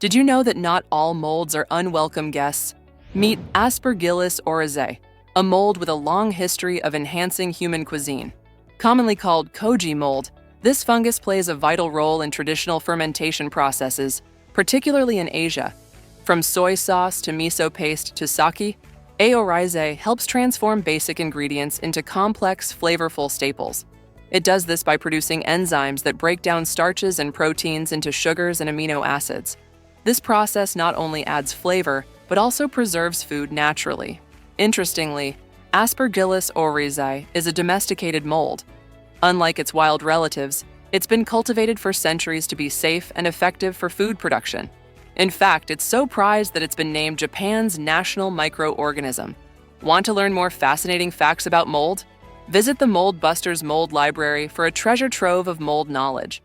Did you know that not all molds are unwelcome guests? Meet Aspergillus oryzae, a mold with a long history of enhancing human cuisine. Commonly called Koji mold, this fungus plays a vital role in traditional fermentation processes, particularly in Asia. From soy sauce to miso paste to sake, A. oryzae helps transform basic ingredients into complex, flavorful staples. It does this by producing enzymes that break down starches and proteins into sugars and amino acids. This process not only adds flavor, but also preserves food naturally. Interestingly, Aspergillus oryzae is a domesticated mold. Unlike its wild relatives, it's been cultivated for centuries to be safe and effective for food production. In fact, it's so prized that it's been named Japan's national microorganism. Want to learn more fascinating facts about mold? Visit the Mold Busters Mold Library for a treasure trove of mold knowledge.